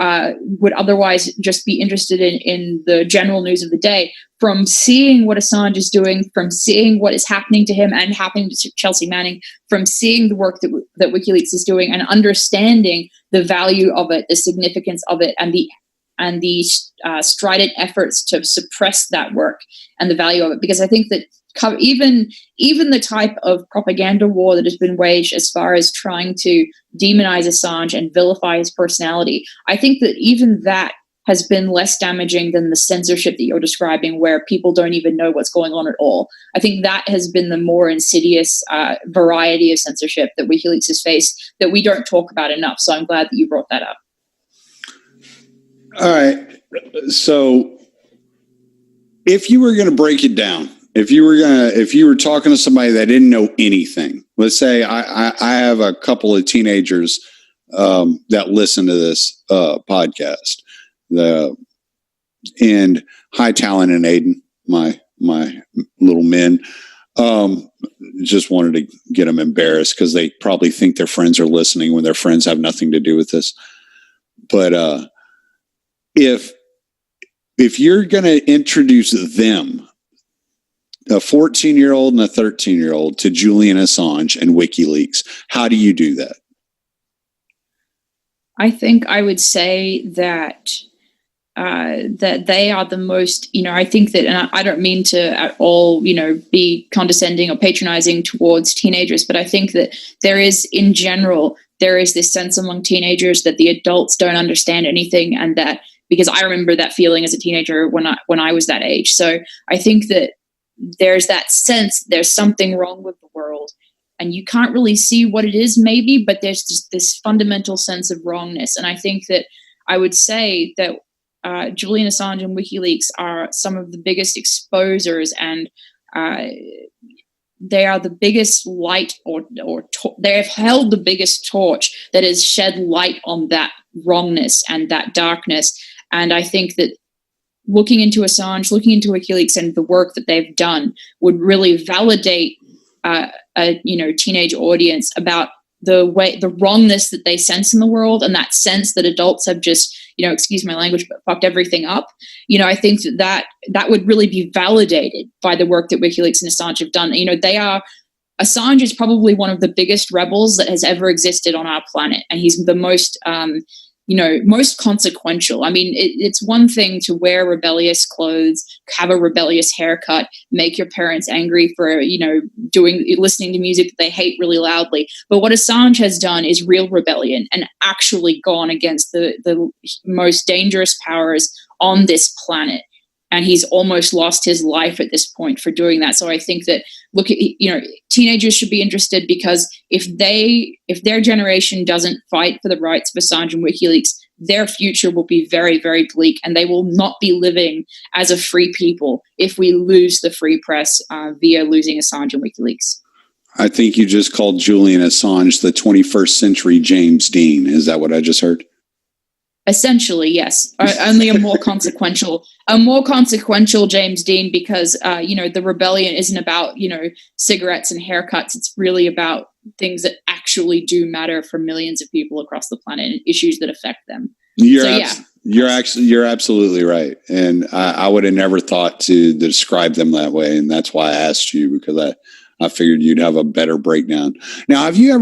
would otherwise just be interested in the general news of the day from seeing what Assange is doing, from seeing what is happening to him and happening to Chelsea Manning, from seeing the work that WikiLeaks is doing and understanding the value of it, the significance of it, and the strident efforts to suppress that work and the value of it. Because I think that even the type of propaganda war that has been waged as far as trying to demonize Assange and vilify his personality, I think that even that has been less damaging than the censorship that you're describing, where people don't even know what's going on at all. I think that has been the more insidious variety of censorship that WikiLeaks has faced that we don't talk about enough. So I'm glad that you brought that up. All right. So if you were going to break it down, if you were talking to somebody that didn't know anything, let's say I have a couple of teenagers that listen to this podcast, and hi, Talon and Aiden, my little men. Just wanted to get them embarrassed because they probably think their friends are listening when their friends have nothing to do with this. But if you're going to introduce them, a 14-year-old and a 13-year-old, to Julian Assange and WikiLeaks, how do you do that? I think I would say that that they are the most, I think that, and I don't mean to at all, be condescending or patronizing towards teenagers, but I think that there is, in general, there is this sense among teenagers that the adults don't understand anything, and that, because I remember that feeling as a teenager when I was that age. So I think that there's that sense there's something wrong with the world, and you can't really see what it is, maybe, but there's just this fundamental sense of wrongness. And I think that I would say that Julian Assange and WikiLeaks are some of the biggest exposers, and they are the biggest light, they have held the biggest torch that has shed light on that wrongness and that darkness. And I think that looking into Assange, looking into WikiLeaks and the work that they've done would really validate a teenage audience about the wrongness that they sense in the world, and that sense that adults have just, excuse my language, but fucked everything up. I think that would really be validated by the work that WikiLeaks and Assange have done. Assange is probably one of the biggest rebels that has ever existed on our planet, and he's the most most consequential. I mean, it's one thing to wear rebellious clothes, have a rebellious haircut, make your parents angry for, listening to music that they hate really loudly. But what Assange has done is real rebellion, and actually gone against the most dangerous powers on this planet. And he's almost lost his life at this point for doing that. So I think that, teenagers should be interested, because if their generation doesn't fight for the rights of Assange and WikiLeaks, their future will be very, very bleak, and they will not be living as a free people if we lose the free press via losing Assange and WikiLeaks. I think you just called Julian Assange the 21st century James Dean. Is that what I just heard? Essentially, yes. Only a more consequential James Dean, because the rebellion isn't about cigarettes and haircuts. It's really about things that actually do matter for millions of people across the planet, and issues that affect them. You're absolutely right, and I would have never thought to describe them that way, and that's why I asked you, because I figured you'd have a better breakdown. Now, have you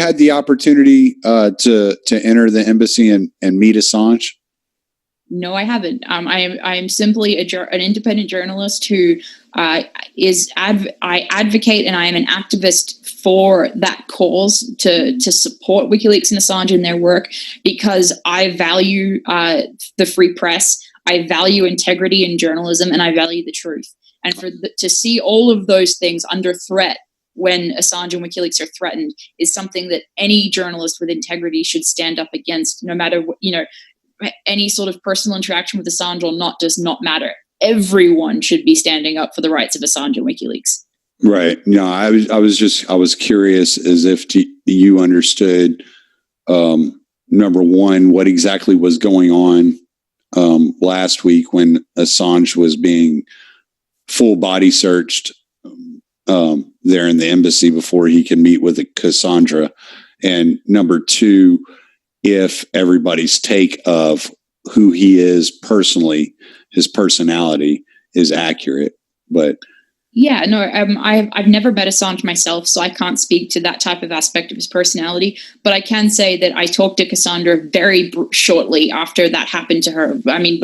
had the opportunity to enter the embassy and meet Assange? No, I haven't. I am simply an independent journalist who I advocate, and I am an activist for that cause to support WikiLeaks and Assange in their work, because I value the free press, I value integrity in journalism, and I value the truth. And to see all of those things under threat when Assange and WikiLeaks are threatened is something that any journalist with integrity should stand up against, no matter what, any sort of personal interaction with Assange or not does not matter. Everyone should be standing up for the rights of Assange and WikiLeaks. Right. No, I was curious as if you understood, number one, what exactly was going on last week when Assange was being full body searched there in the embassy before he could meet with Cassandra. And number two, if everybody's take of who he is personally, his personality, is accurate. But yeah, no, I've never met Assange myself, so I can't speak to that type of aspect of his personality. But I can say that I talked to Cassandra very shortly after that happened to her. I mean,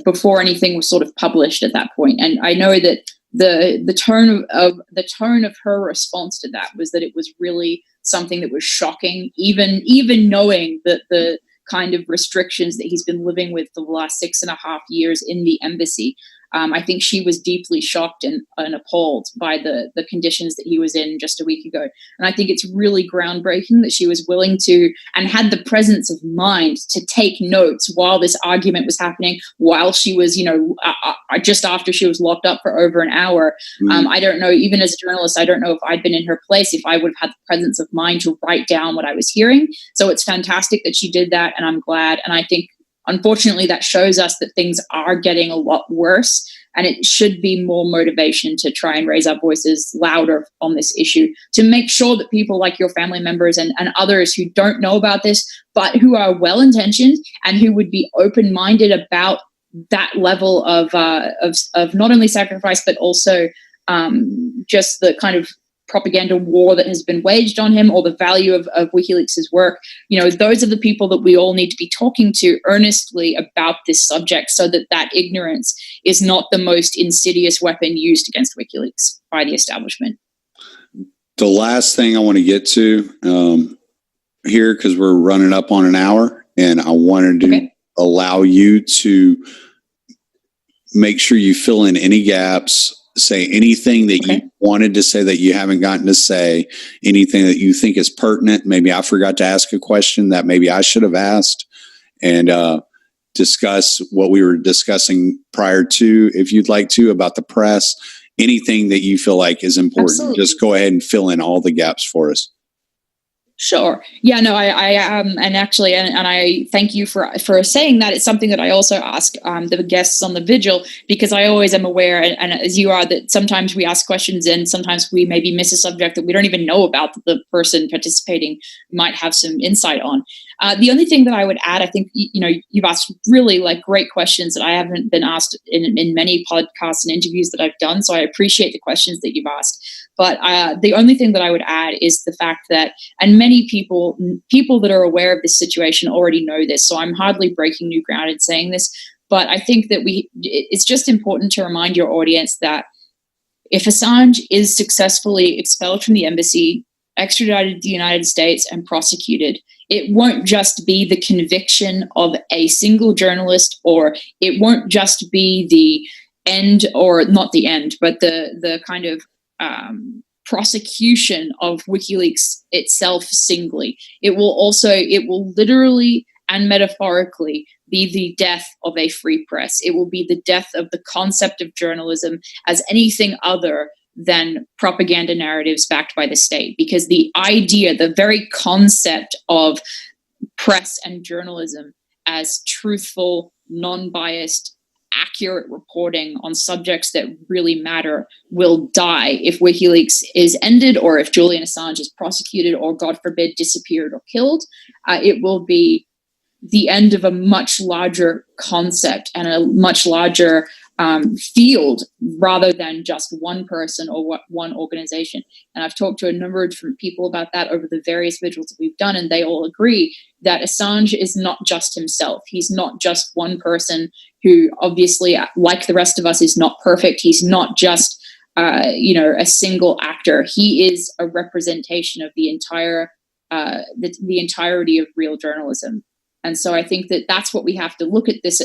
before anything was sort of published at that point. And I know that the tone of her response to that was that it was really something that was shocking, even knowing that the kind of restrictions that he's been living with for the last 6.5 years in the embassy. I think she was deeply shocked and appalled by the conditions that he was in just a week ago. And I think it's really groundbreaking that she was willing to and had the presence of mind to take notes while this argument was happening, while she was, just after she was locked up for over an hour. I don't know, even as a journalist, I don't know if I'd been in her place, if I would have had the presence of mind to write down what I was hearing. So it's fantastic that she did that, and I'm glad. And I think, unfortunately, that shows us that things are getting a lot worse, and it should be more motivation to try and raise our voices louder on this issue, to make sure that people like your family members and others who don't know about this, but who are well-intentioned and who would be open-minded about that level of not only sacrifice, but also just the kind of propaganda war that has been waged on him, or the value of WikiLeaks' work. Those are the people that we all need to be talking to earnestly about this subject, so that ignorance is not the most insidious weapon used against WikiLeaks by the establishment. The last thing I want to get to here, because we're running up on an hour, and I wanted to allow you to make sure you fill in any gaps, say anything that you wanted to say that you haven't gotten to say, anything that you think is pertinent. Maybe I forgot to ask a question that maybe I should have asked, and discuss what we were discussing prior to, if you'd like to, about the press. Anything that you feel like is important. Absolutely. Just go ahead and fill in all the gaps for us. Sure. Yeah, no, I and actually, and I thank you for saying that. It's something that I also ask the guests on the vigil, because I always am aware, and as you are, that sometimes we ask questions and sometimes we maybe miss a subject that we don't even know about, that the person participating might have some insight on. The only thing that I would add, I think, you've asked really great questions that I haven't been asked in many podcasts and interviews that I've done. So I appreciate the questions that you've asked. But the only thing that I would add is the fact that, and many people that are aware of this situation already know this, so I'm hardly breaking new ground in saying this, but I think that it's just important to remind your audience that if Assange is successfully expelled from the embassy, extradited to the United States, and prosecuted, it won't just be the conviction of a single journalist, or it won't just be the end, or not the end, but the kind of prosecution of WikiLeaks itself singly. It will literally and metaphorically be the death of a free press. It will be the death of the concept of journalism as anything other than propaganda narratives backed by the state. Because the idea, the very concept of press and journalism as truthful, non-biased, accurate reporting on subjects that really matter will die if WikiLeaks is ended, or if Julian Assange is prosecuted, or God forbid disappeared or killed. It will be the end of a much larger concept and a much larger field, rather than just one person or one organization. And I've talked to a number of different people about that over the various vigils that we've done, and they all agree that Assange is not just himself. He's not just one person who, obviously, like the rest of us, is not perfect. He's not just a single actor. He is a representation of the entire the entirety of real journalism. And so I think that that's what we have to look at this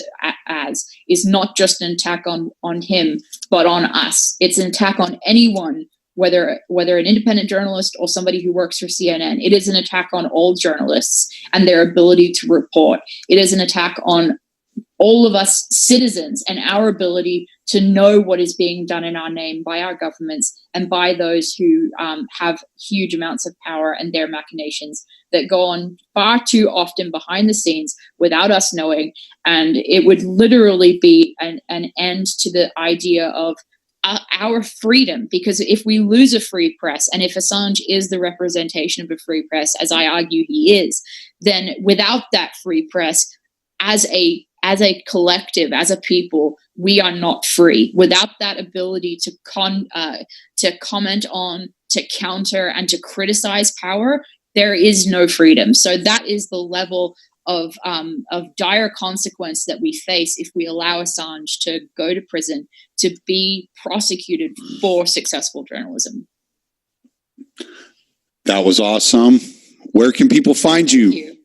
as, is not just an attack on him, but on us. It's an attack on anyone, whether an independent journalist or somebody who works for CNN. It is an attack on all journalists and their ability to report. It is an attack on all of us citizens and our ability to know what is being done in our name by our governments and by those who have huge amounts of power and their machinations that go on far too often behind the scenes without us knowing. And it would literally be an end to the idea of our freedom, because if we lose a free press, and if Assange is the representation of a free press, as I argue he is, then without that free press, as a collective, as a people, we are not free. Without that ability to comment on, to counter, and to criticize power, there is no freedom. So that is the level of dire consequence that we face if we allow Assange to go to prison, to be prosecuted for successful journalism. That was awesome. Where can people find you?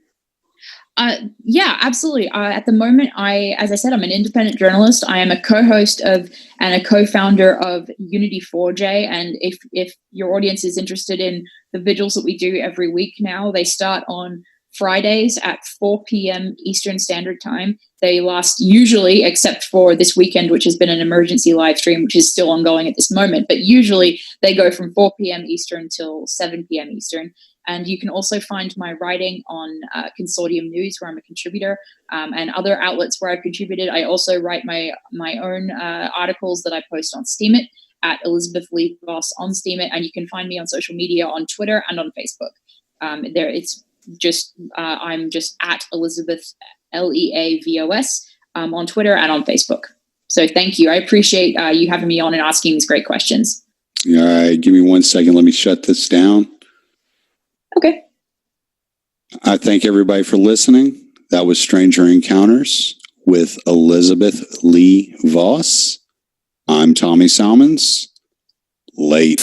Yeah, absolutely. At the moment, as I said, I'm an independent journalist. I am a co-host of and a co-founder of Unity 4J. And if your audience is interested in the vigils that we do every week now, they start on Fridays at 4 p.m. Eastern Standard Time. They last usually, except for this weekend, which has been an emergency live stream, which is still ongoing at this moment. But usually they go from 4 p.m. Eastern till 7 p.m. Eastern. And you can also find my writing on Consortium News, where I'm a contributor, and other outlets where I've contributed. I also write my own articles that I post on Steemit at Elizabeth Lee Voss on Steemit, and you can find me on social media on Twitter and on Facebook. I'm just at Elizabeth Leavos on Twitter and on Facebook. So thank you. I appreciate you having me on and asking these great questions. All right, give me 1 second. Let me shut this down. Okay. I thank everybody for listening. That was Stranger Encounters with Elizabeth Lee Voss. I'm Tommy Salmons. Late.